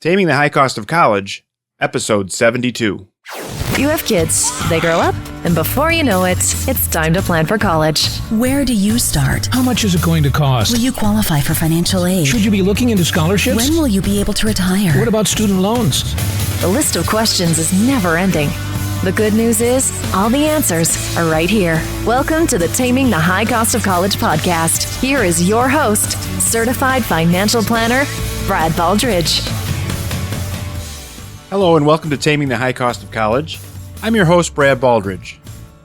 Taming the High Cost of College, Episode 72. You have kids, they grow up, and before you know it, it's time to plan for college. Where do you start? How much is it going to cost? Will you qualify for financial aid? Should you be looking into scholarships? When will you be able to retire? What about student loans? The list of questions is never ending. The good news is, all the answers are right here. Welcome to the Taming the High Cost of College podcast. Here is your host, certified financial planner, Brad Baldridge. Hello and welcome to Taming the High Cost of College. I'm your host, Brad Baldridge.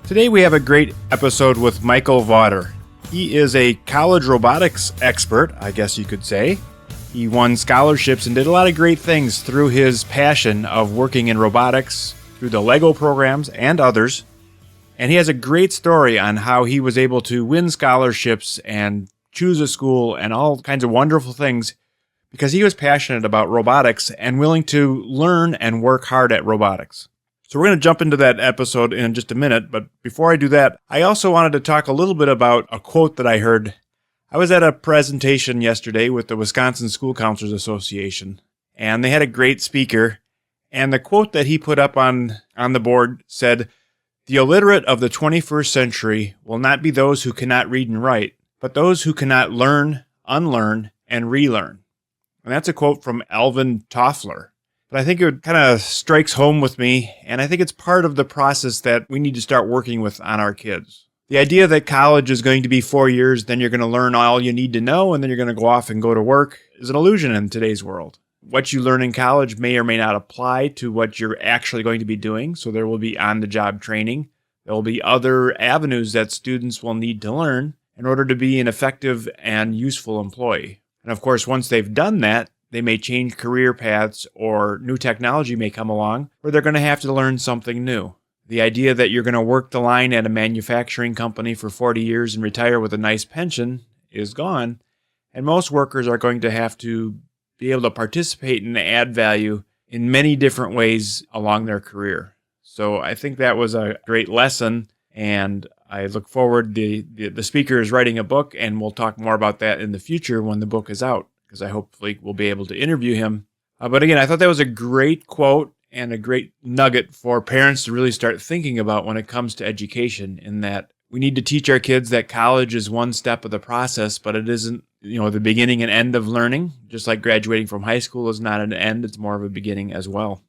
Today we have a great episode with Michael Vawter. He is a college robotics expert, I guess you could say. He won scholarships and did a lot of great things through his passion of working in robotics, through the LEGO programs and others. And he has a great story on how he was able to win scholarships and choose a school and all kinds of wonderful things because he was passionate about robotics and willing to learn and work hard at robotics. So we're going to jump into that episode in just a minute, but before I do that, I also wanted to talk a little bit about a quote that I heard. I was at a presentation yesterday with the Wisconsin School Counselors Association, and they had a great speaker, and the quote that he put up on the board said, "The illiterate of the 21st century will not be those who cannot read and write, but those who cannot learn, unlearn, and relearn." And that's a quote from Alvin Toffler. But I think it kind of strikes home with me, and I think it's part of the process that we need to start working with on our kids. The idea that college is going to be 4 years, then you're going to learn all you need to know, and then you're going to go off and go to work is an illusion in today's world. What you learn in college may or may not apply to what you're actually going to be doing, so there will be on-the-job training. There will be other avenues that students will need to learn in order to be an effective and useful employee. And of course, once they've done that, they may change career paths or new technology may come along where they're going to have to learn something new. The idea that you're going to work the line at a manufacturing company for 40 years and retire with a nice pension is gone. And most workers are going to have to be able to participate and add value in many different ways along their career. So I think that was a great lesson, and I look forward. The speaker is writing a book, and we'll talk more about that in the future when the book is out, because I hopefully will be able to interview him. But again, I thought that was a great quote and a great nugget for parents to really start thinking about when it comes to education, in that we need to teach our kids that college is one step of the process, but it isn't, the beginning and end of learning. Just like graduating from high school is not an end, it's more of a beginning as well.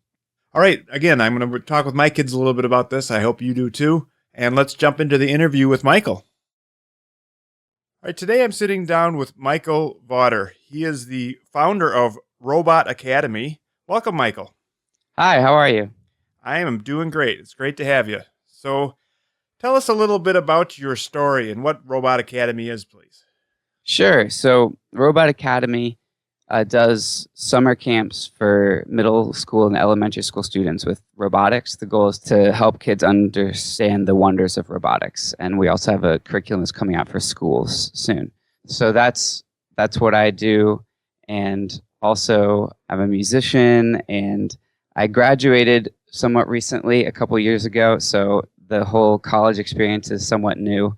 All right, again, I'm going to talk with my kids a little bit about this. I hope you do too. And let's jump into the interview with Michael. All right, today I'm sitting down with Michael Vawter. He is the founder of Robot Academy. Welcome, Michael. Hi, how are you? I am doing great. It's great to have you. So tell us a little bit about your story and what Robot Academy is, please. Sure. So Robot Academy does summer camps for middle school and elementary school students with robotics. The goal is to help kids understand the wonders of robotics. And we also have a curriculum that's coming out for schools soon. So that's what I do. And also I'm a musician, and I graduated somewhat recently, a couple years ago. So the whole college experience is somewhat new.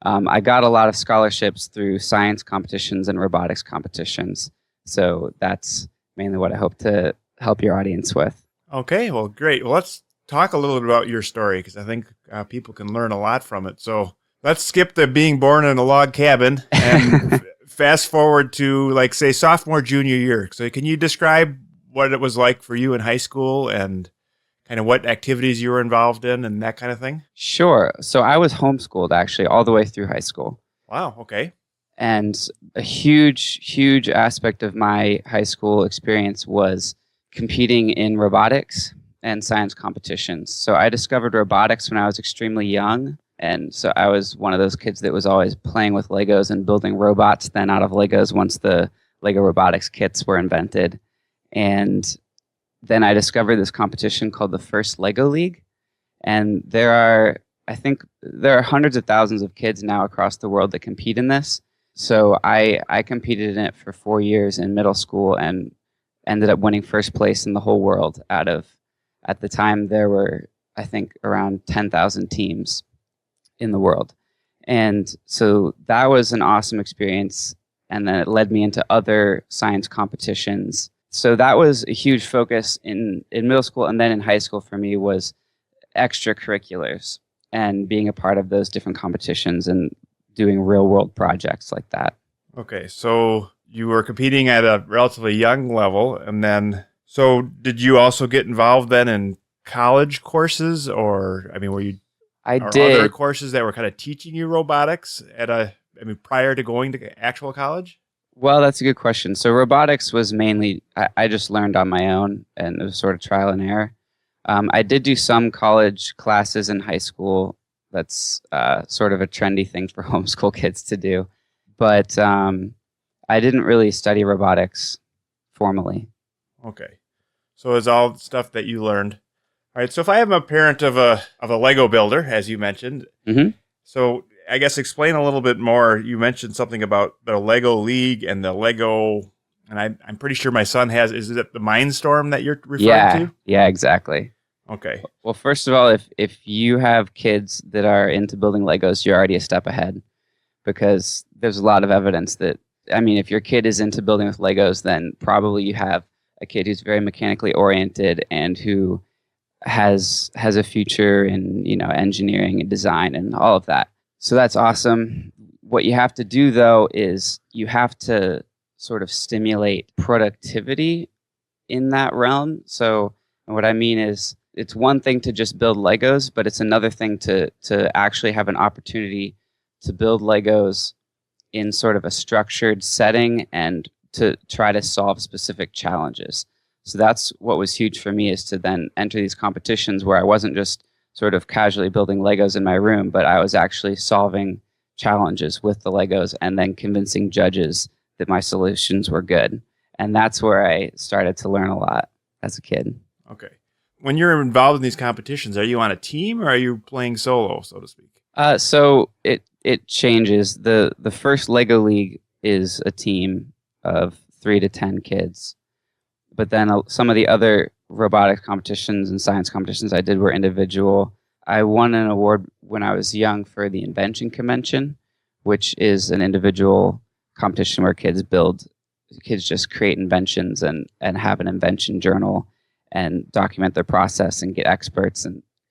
I got a lot of scholarships through science competitions and robotics competitions. So that's mainly what I hope to help your audience with. Okay, well, great. Well, let's talk a little bit about your story, because I think people can learn a lot from it. So let's skip the being born in a log cabin and fast forward to, like, say, sophomore, junior year. So can you describe what it was like for you in high school and kind of what activities you were involved in and that kind of thing? Sure. So I was homeschooled, actually, all the way through high school. Wow, okay. And a huge aspect of my high school experience was competing in robotics and science competitions. So I discovered robotics when I was extremely young. And so I was one of those kids that was always playing with Legos and building robots then out of Legos once the Lego robotics kits were invented. And then I discovered this competition called the First Lego League. And I think there are hundreds of thousands of kids now across the world that compete in this. So I competed in it for 4 years in middle school and ended up winning first place in the whole world at the time there were, I think, around 10,000 teams in the world. And so that was an awesome experience. And then it led me into other science competitions So that was a huge focus in middle school, and then in high school for me was extracurriculars and being a part of those different competitions and doing real world projects like that. Okay, so you were competing at a relatively young level, and then, so did you also get involved then in college courses, or, I mean, were you, I or did. other courses that were kind of teaching you robotics prior to going to actual college? Well, that's a good question. So robotics was mainly, I just learned on my own, and it was sort of trial and error. I did do some college classes in high school. That's sort of a trendy thing for homeschool kids to do. But I didn't really study robotics formally. Okay. So it's all stuff that you learned. All right. So if I am a parent of a Lego builder, as you mentioned, so I guess explain a little bit more. You mentioned something about the Lego League and the Lego, and I'm pretty sure my son has, is it the Mindstorm that you're referring to? Yeah, exactly. Okay. Well, first of all, if you have kids that are into building Legos, you're already a step ahead, because there's a lot of evidence that, I mean, if your kid is into building with Legos, then probably you have a kid who's very mechanically oriented and who has a future in, engineering and design and all of that. So that's awesome. What you have to do, though, is you have to sort of stimulate productivity in that realm. So what I mean is, it's one thing to just build Legos, but it's another thing to actually have an opportunity to build Legos in sort of a structured setting and to try to solve specific challenges. So that's what was huge for me, is to then enter these competitions where I wasn't just sort of casually building Legos in my room, but I was actually solving challenges with the Legos and then convincing judges that my solutions were good. And that's where I started to learn a lot as a kid. Okay. When you're involved in these competitions, are you on a team or are you playing solo, so to speak? So it changes. The first Lego League is a team of 3 to 10 kids. But then some of the other robotics competitions and science competitions I did were individual. I won an award when I was young for the Invention Convention, which is an individual competition where kids just create inventions and have an invention journal and document their process and get experts.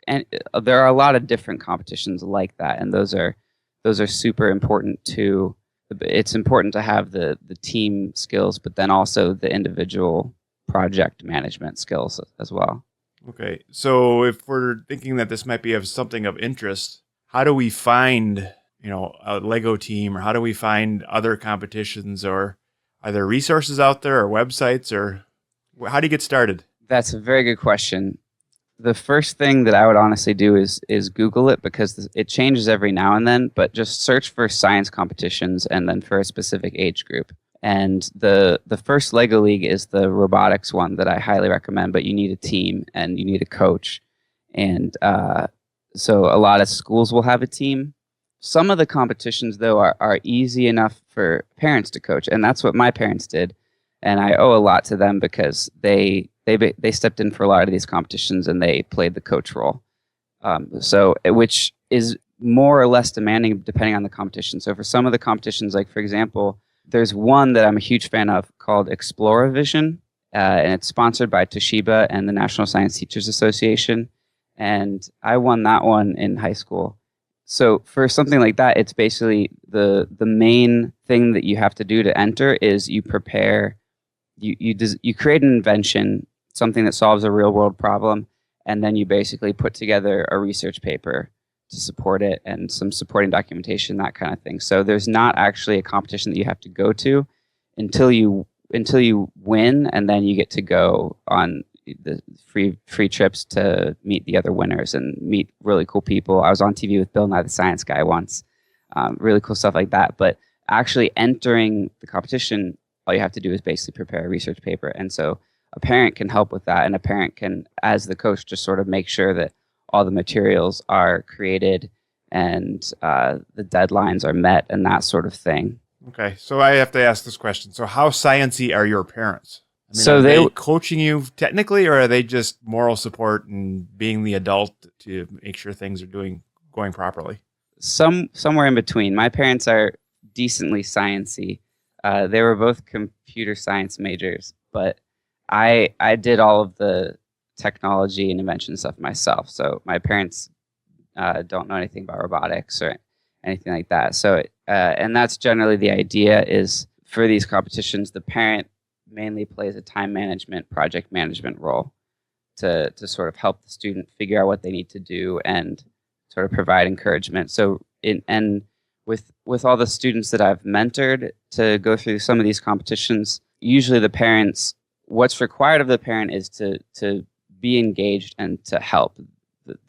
And there are a lot of different competitions like that, and those are super important too. It's important to have the team skills, but then also the individual project management skills as well. Okay. So if we're thinking that this might be of something of interest, how do we find, a Lego team, or how do we find other competitions, or are there resources out there or websites, or how do you get started? That's a very good question. The first thing that I would honestly do is Google it, because it changes every now and then, but just search for science competitions and then for a specific age group. And the first Lego League is the robotics one that I highly recommend, but you need a team and you need a coach. And so a lot of schools will have a team. Some of the competitions, though, are easy enough for parents to coach, and that's what my parents did. And I owe a lot to them, because they stepped in for a lot of these competitions and they played the coach role. Which is more or less demanding depending on the competition. So for some of the competitions, like for example, there's one that I'm a huge fan of called Exploravision, and it's sponsored by Toshiba and the National Science Teachers Association. And I won that one in high school. So for something like that, it's basically the main thing that you have to do to enter is you prepare, you create an invention, something that solves a real world problem, and then you basically put together a research paper to support it and some supporting documentation, that kind of thing. So there's not actually a competition that you have to go to until you win, and then you get to go on the free trips to meet the other winners and meet really cool people. I was on TV with Bill Nye the Science Guy once. Really cool stuff like that. But actually entering the competition, all you have to do is basically prepare a research paper. And so a parent can help with that, and a parent can, as the coach, just sort of make sure that all the materials are created and the deadlines are met and that sort of thing. Okay, so I have to ask this question. So how sciencey are your parents? I mean, So are they they coaching you technically, or are they just moral support and being the adult to make sure things are going properly? Somewhere in between. My parents are decently sciencey. They were both computer science majors, but I did all of the technology and invention stuff myself. So my parents don't know anything about robotics or anything like that. So and that's generally the idea is for these competitions, the parent mainly plays a time management, project management role to sort of help the student figure out what they need to do and sort of provide encouragement. So with all the students that I've mentored to go through some of these competitions, usually the parents, what's required of the parent is to be engaged and to help.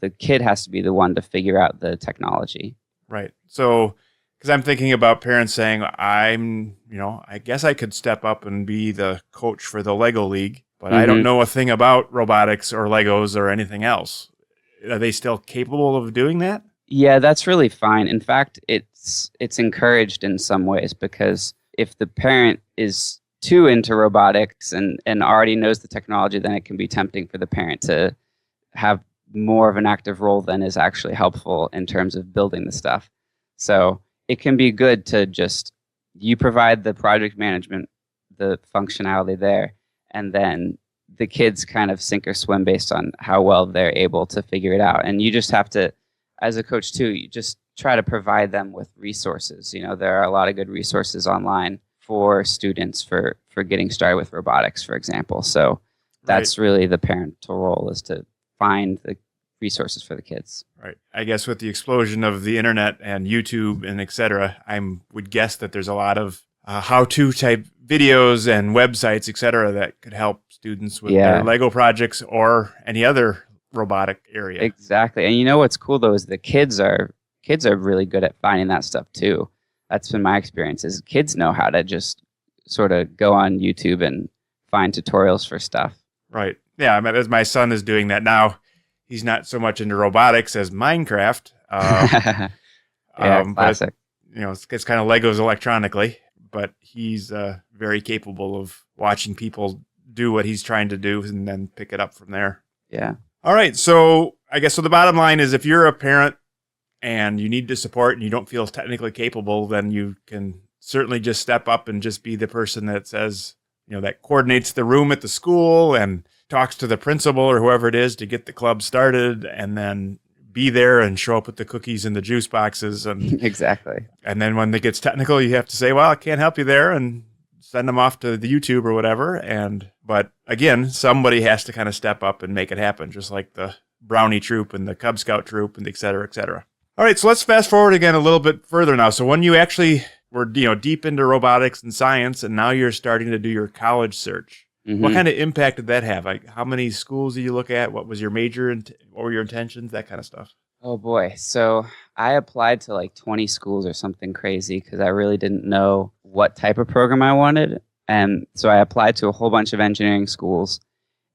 The kid has to be the one to figure out the technology. Right. So, because I'm thinking about parents saying, I guess I could step up and be the coach for the Lego League, but I don't know a thing about robotics or Legos or anything else. Are they still capable of doing that? Yeah, that's really fine. In fact, it's encouraged in some ways, because if the parent is too into robotics and already knows the technology, then it can be tempting for the parent to have more of an active role than is actually helpful in terms of building the stuff. So it can be good to just, you provide the project management, the functionality there, and then the kids kind of sink or swim based on how well they're able to figure it out. And you just have to, as a coach too, you just try to provide them with resources. There are a lot of good resources online for students for getting started with robotics, for example. So that's really the parental role, is to find the resources for the kids. Right. I guess with the explosion of the internet and YouTube and et cetera, I would guess that there's a lot of how-to type videos and websites, et cetera, that could help students with their Lego projects or any other robotic area. Exactly. And what's cool though is the kids are really good at finding that stuff too. That's been my experience, is kids know how to just sort of go on YouTube and find tutorials for stuff. Right. Yeah. As my son is doing that now. He's not so much into robotics as Minecraft. Classic. But, it's kind of Legos electronically, but he's very capable of watching people do what he's trying to do and then pick it up from there. Yeah. All right. So I guess the bottom line is, if you're a parent and you need to support and you don't feel technically capable, then you can certainly just step up and just be the person that says, that coordinates the room at the school and talks to the principal or whoever it is to get the club started, and then be there and show up with the cookies and the juice boxes. And exactly. And then when it gets technical, you have to say, well, I can't help you there, and send them off to the YouTube or whatever. But again, somebody has to kind of step up and make it happen, just like the Brownie troop and the Cub Scout troop and et cetera, et cetera. All right, so let's fast forward again a little bit further now. So when you actually were, deep into robotics and science, and now you're starting to do your college search, what kind of impact did that have? Like, how many schools did you look at? What was your major? What were your intentions? That kind of stuff. Oh boy. So I applied to like 20 schools or something crazy, because I really didn't know what type of program I wanted. And so I applied to a whole bunch of engineering schools,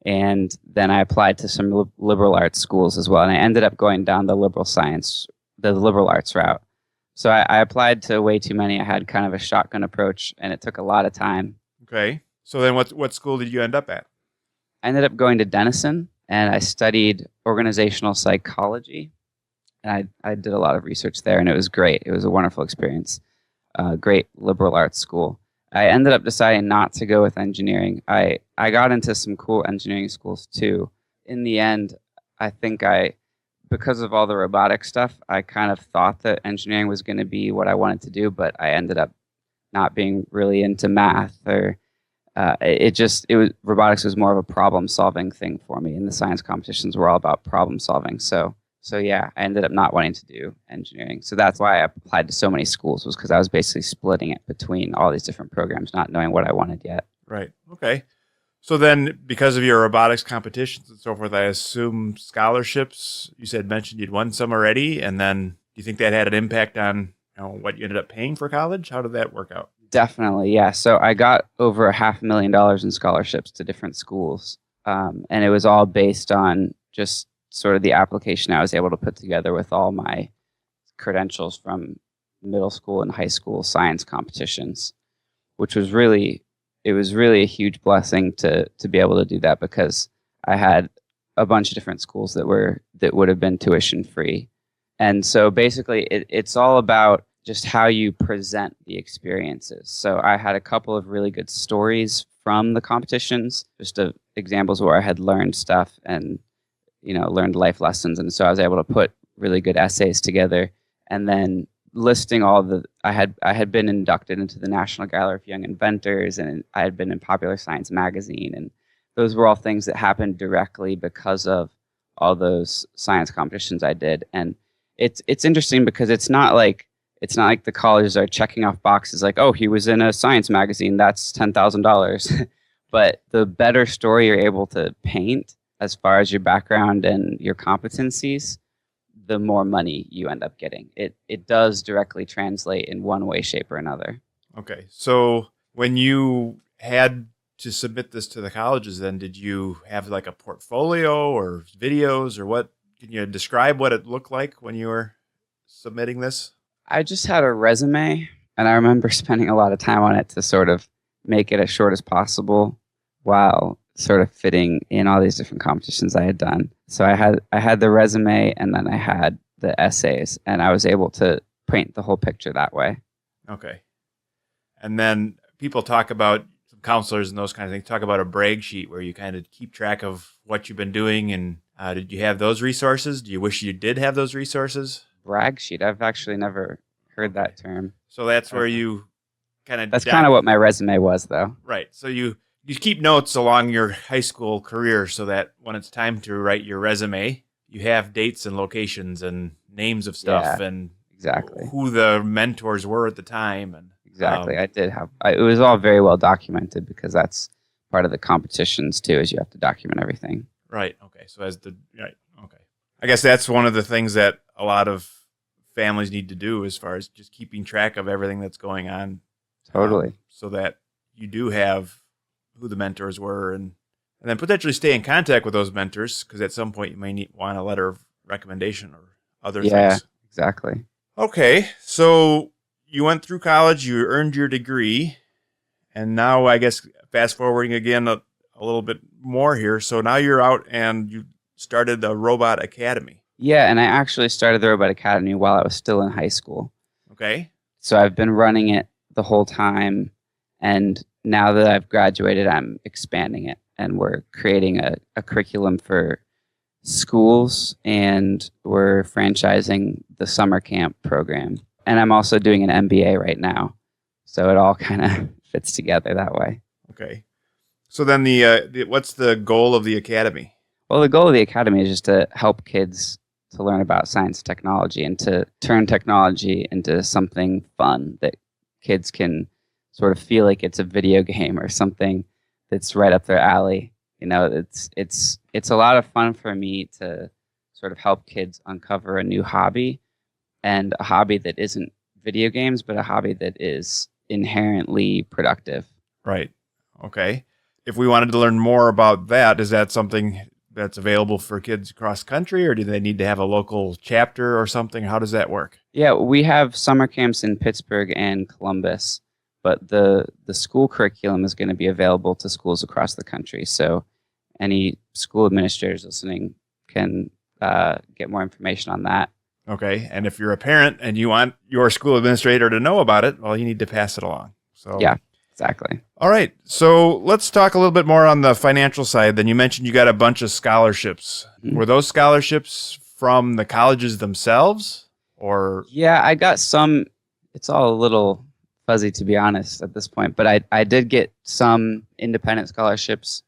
and then I applied to some liberal arts schools as well. And I ended up going down the liberal arts route. So I applied to way too many. I had kind of a shotgun approach, and it took a lot of time. Okay. So then what school did you end up at? I ended up going to Denison, and I studied organizational psychology. And I did a lot of research there, and it was great. It was a wonderful experience. Great liberal arts school. I ended up deciding not to go with engineering. I got into some cool engineering schools too. In the end, I think because of all the robotic stuff, I kind of thought that engineering was going to be what I wanted to do, but I ended up not being really into math, or robotics was more of a problem-solving thing for me, and the science competitions were all about problem-solving. So yeah, I ended up not wanting to do engineering. So that's why I applied to so many schools, was because I was basically splitting it between all these different programs, not knowing what I wanted yet. Right. Okay. So then, because of your robotics competitions and so forth, I assume scholarships, mentioned you'd won some already, and then do you think that had an impact on what you ended up paying for college? How did that work out? Definitely, yeah. So I got over $500,000 in scholarships to different schools, and it was all based on just sort of the application I was able to put together with all my credentials from middle school and high school science competitions, which was really a huge blessing to be able to do that, because I had a bunch of different schools that would have been tuition free. And so basically it's all about just how you present the experiences. So I had a couple of really good stories from the competitions, just examples where I had learned stuff and, learned life lessons. And so I was able to put really good essays together, and then listing I had been inducted into the National Gallery of Young Inventors, and I had been in Popular Science magazine, and those were all things that happened directly because of all those science competitions I did. And it's interesting because it's not like the colleges are checking off boxes like, oh, he was in a science magazine, that's $10,000. But the better story you're able to paint as far as your background and your competencies, the more money you end up getting. It does directly translate in one way, shape, or another. Okay. So when you had to submit this to the colleges, then did you have like a portfolio or videos or what? Can you describe what it looked like when you were submitting this? I just had a resume, and I remember spending a lot of time on it to sort of make it as short as possible while sort of fitting in all these different competitions I had done. So I had the resume, and then I had the essays, and I was able to paint the whole picture that way. Okay. And then people talk about, some counselors and those kinds of things, talk about a brag sheet where you kind of keep track of what you've been doing. And did you have those resources? Do you wish you did have those resources? Brag sheet? I've actually never heard that term. So that's where you kind of... That's kind of what my resume was, though. Right. So you keep notes along your high school career so that when it's time to write your resume, you have dates and locations and names of stuff and exactly who the mentors were at the time. And exactly. I did have... it was all very well documented because that's part of the competitions, too, is you have to document everything. Right. Okay. So right. Okay. I guess that's one of the things that a lot of families need to do as far as just keeping track of everything that's going on. Totally. So that you do have who the mentors were and then potentially stay in contact with those mentors, because at some point you may want a letter of recommendation or other things. Yeah, exactly. Okay. So you went through college, you earned your degree, and now I guess fast forwarding again a little bit more here. So now you're out and you started the Robot Academy. Yeah, and I actually started the Robot Academy while I was still in high school. Okay. So I've been running it the whole time, and now that I've graduated, I'm expanding it, and we're creating a curriculum for schools, and we're franchising the summer camp program. And I'm also doing an MBA right now, so it all kind of fits together that way. Okay. So then what's the goal of the academy? Well, the goal of the academy is just to help kids to learn about science and technology, and to turn technology into something fun that kids can sort of feel like it's a video game or something that's right up their alley. It's a lot of fun for me to sort of help kids uncover a new hobby, and a hobby that isn't video games, but a hobby that is inherently productive. Right. Okay. If we wanted to learn more about that, is that something that's available for kids across country, or do they need to have a local chapter or something? How does that work? Yeah, we have summer camps in Pittsburgh and Columbus, but the school curriculum is going to be available to schools across the country. So any school administrators listening can get more information on that. Okay. And if you're a parent and you want your school administrator to know about it, well, you need to pass it along. So yeah, exactly. All right. So let's talk a little bit more on the financial side. Then you mentioned you got a bunch of scholarships. Mm-hmm. Were those scholarships from the colleges themselves, or? Yeah, I got some. It's all a little fuzzy, to be honest, at this point. But I did get some independent scholarships.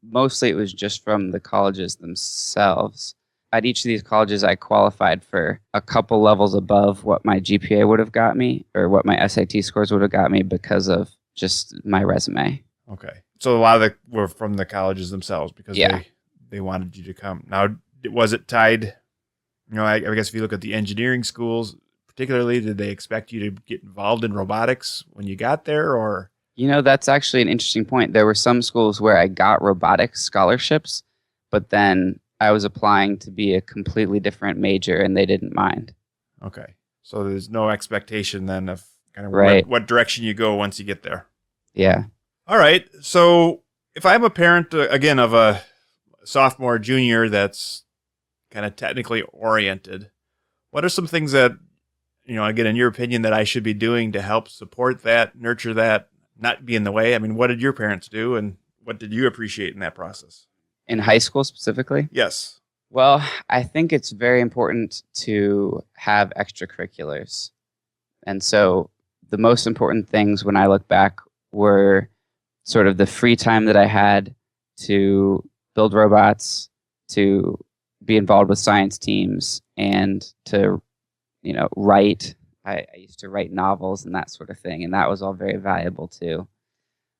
Mostly it was just from the colleges themselves. At each of these colleges, I qualified for a couple levels above what my GPA would have got me, or what my SAT scores would have got me, because of just my resume. Okay. So a lot of them were from the colleges themselves because they wanted you to come. Now, was it tied, I guess if you look at the engineering schools, particularly, did they expect you to get involved in robotics when you got there, or? That's actually an interesting point. There were some schools where I got robotics scholarships, but then I was applying to be a completely different major, and they didn't mind. Okay. So there's no expectation then of kind of what direction you go once you get there. Yeah. All right. So if I'm a parent, again, of a sophomore, junior that's kind of technically oriented, what are some things that, again, in your opinion, that I should be doing to help support that, nurture that, not be in the way? I mean, what did your parents do, and what did you appreciate in that process? In high school specifically? Yes. Well, I think it's very important to have extracurriculars. And so the most important things when I look back were sort of the free time that I had to build robots, to be involved with science teams, and to, write. I used to write novels and that sort of thing, and that was all very valuable too.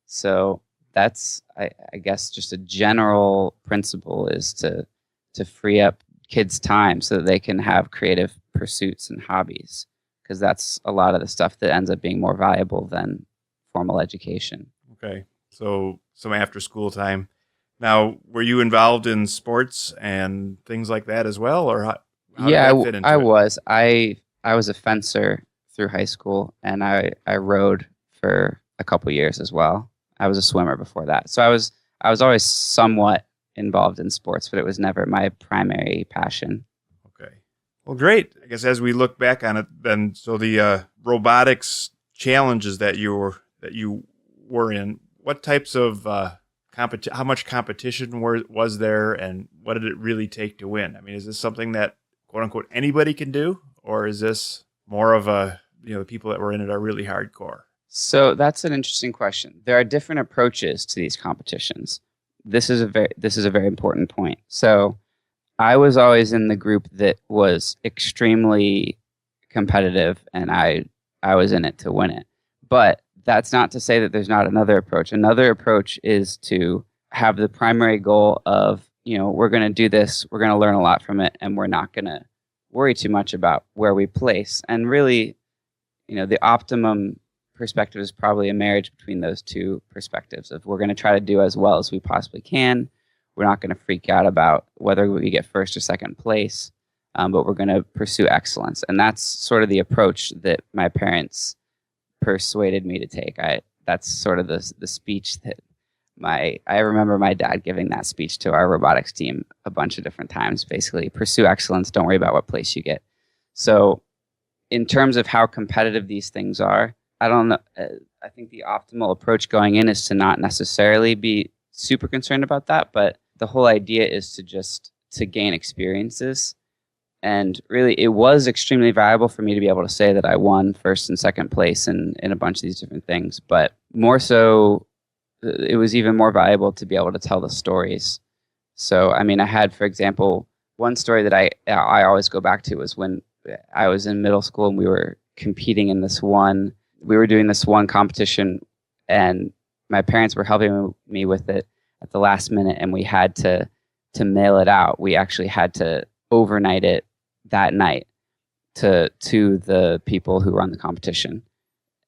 So that's, I guess, just a general principle is to free up kids' time so that they can have creative pursuits and hobbies, because that's a lot of the stuff that ends up being more valuable than formal education. Okay. So some after school time. Now, were you involved in sports and things like that as well, or how did that fit into I it? was. I was a fencer through high school, and I rode for a couple years as well. I was a swimmer before that, so I was always somewhat involved in sports, but it was never my primary passion. Okay. Well, great. I guess as we look back on it, then, so the robotics challenges that you were in, what types of how much competition was there, and what did it really take to win? I mean, is this something that quote unquote anybody can do, or is this more of the people that were in it are really hardcore? So that's an interesting question. There are different approaches to these competitions. This is a very important point. So I was always in the group that was extremely competitive, and I was in it to win it. But that's not to say that there's not another approach. Another approach is to have the primary goal of, we're going to do this, we're going to learn a lot from it, and we're not going to worry too much about where we place. And really, the optimum perspective is probably a marriage between those two perspectives of we're going to try to do as well as we possibly can. We're not going to freak out about whether we get first or second place, but we're going to pursue excellence. And that's sort of the approach that my parents persuaded me to take. That's sort of the speech that I remember my dad giving that speech to our robotics team a bunch of different times. Basically, pursue excellence. Don't worry about what place you get. So in terms of how competitive these things are, I don't know. I think the optimal approach going in is to not necessarily be super concerned about that, but the whole idea is to gain experiences. And really, it was extremely valuable for me to be able to say that I won first and second place in a bunch of these different things. But more so, it was even more valuable to be able to tell the stories. So, I mean, I had, for example, one story that I always go back to was when I was in middle school and we were competing in we were doing this one competition, and my parents were helping me with it at the last minute, and we had to mail it out. We actually had to overnight it that night to the people who run the competition.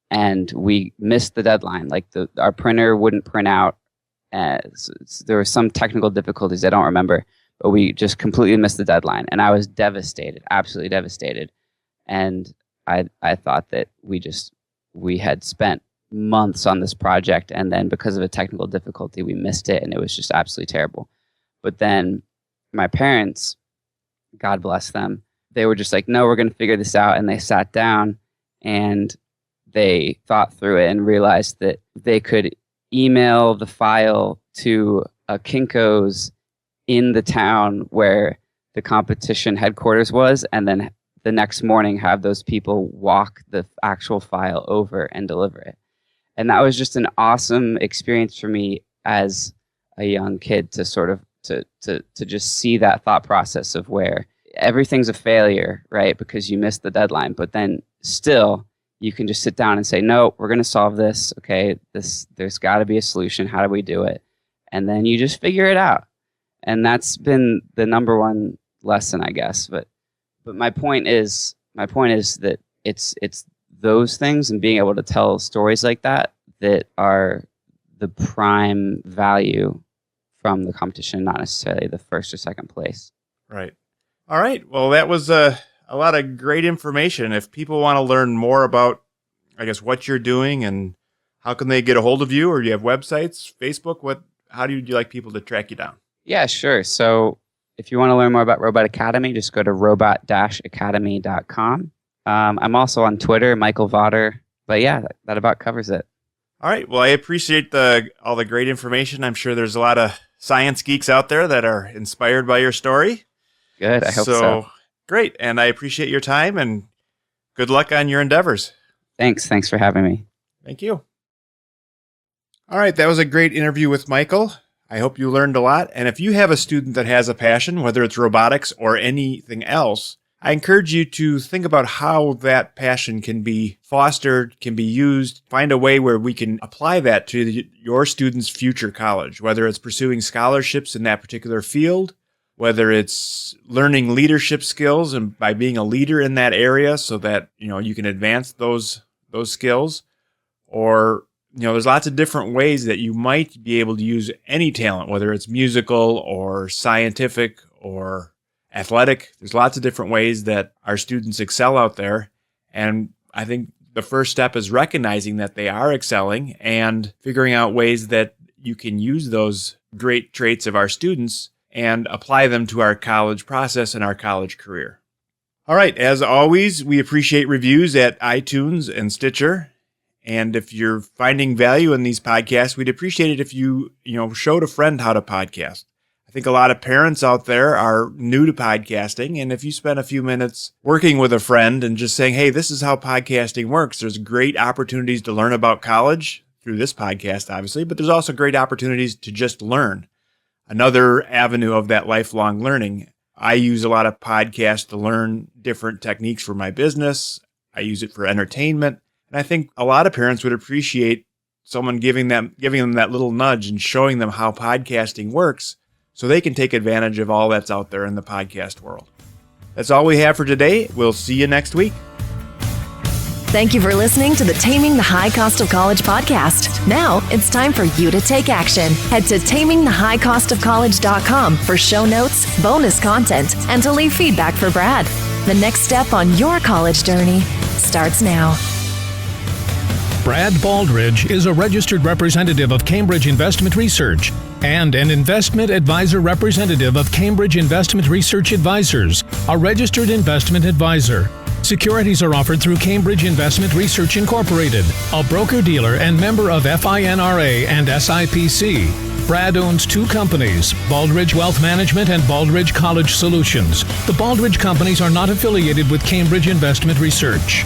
And we missed the deadline. Like our printer wouldn't print out. There were some technical difficulties I don't remember, but we just completely missed the deadline. And I was devastated, absolutely devastated. And I thought that we had spent months on this project, and then because of a technical difficulty, we missed it, and it was just absolutely terrible. But then my parents, God bless them, they were just like, no, we're going to figure this out. And they sat down and they thought through it and realized that they could email the file to a Kinko's in the town where the competition headquarters was, and then the next morning have those people walk the actual file over and deliver it. And that was just an awesome experience for me as a young kid to sort of to just see that thought process of where everything's a failure, right? Because you missed the deadline, but then still you can just sit down and say, no, we're going to solve this. Okay, there's got to be a solution. How do we do it? And then you just figure it out. And that's been the number one lesson, I guess. But my point is that it's those things and being able to tell stories like that are the prime value from the competition, not necessarily the first or second place. Right. All right. Well, that was a lot of great information. If people want to learn more about, I guess, what you're doing and how can they get a hold of you, or do you have websites, Facebook? How do you like people to track you down? Yeah, sure. So if you want to learn more about Robot Academy, just go to robot-academy.com. I'm also on Twitter, Michael Vawter. But yeah, that about covers it. All right. Well, I appreciate all the great information. I'm sure there's a lot of science geeks out there that are inspired by your story. Good. I hope so. Great. And I appreciate your time and good luck on your endeavors. Thanks. Thanks for having me. Thank you. All right. That was a great interview with Michael. I hope you learned a lot. And if you have a student that has a passion, whether it's robotics or anything else, I encourage you to think about how that passion can be fostered, can be used, find a way where we can apply that to your student's future college, whether it's pursuing scholarships in that particular field, whether it's learning leadership skills and by being a leader in that area so that, you can advance those skills, or there's lots of different ways that you might be able to use any talent, whether it's musical or scientific or athletic. There's lots of different ways that our students excel out there. And I think the first step is recognizing that they are excelling and figuring out ways that you can use those great traits of our students and apply them to our college process and our college career. All right. As always, we appreciate reviews at iTunes and Stitcher. And if you're finding value in these podcasts, we'd appreciate it if you showed a friend how to podcast. I think a lot of parents out there are new to podcasting. And if you spend a few minutes working with a friend and just saying, hey, this is how podcasting works, there's great opportunities to learn about college through this podcast, obviously, but there's also great opportunities to just learn. Another avenue of that lifelong learning. I use a lot of podcasts to learn different techniques for my business. I use it for entertainment. And I think a lot of parents would appreciate someone giving them that little nudge and showing them how podcasting works so they can take advantage of all that's out there in the podcast world. That's all we have for today. We'll see you next week. Thank you for listening to the Taming the High Cost of College podcast. Now it's time for you to take action. Head to tamingthehighcostofcollege.com for show notes, bonus content, and to leave feedback for Brad. The next step on your college journey starts now. Brad Baldridge is a registered representative of Cambridge Investment Research and an investment advisor representative of Cambridge Investment Research Advisors, a registered investment advisor. Securities are offered through Cambridge Investment Research Incorporated, a broker-dealer and member of FINRA and SIPC. Brad owns two companies, Baldridge Wealth Management and Baldridge College Solutions. The Baldridge companies are not affiliated with Cambridge Investment Research.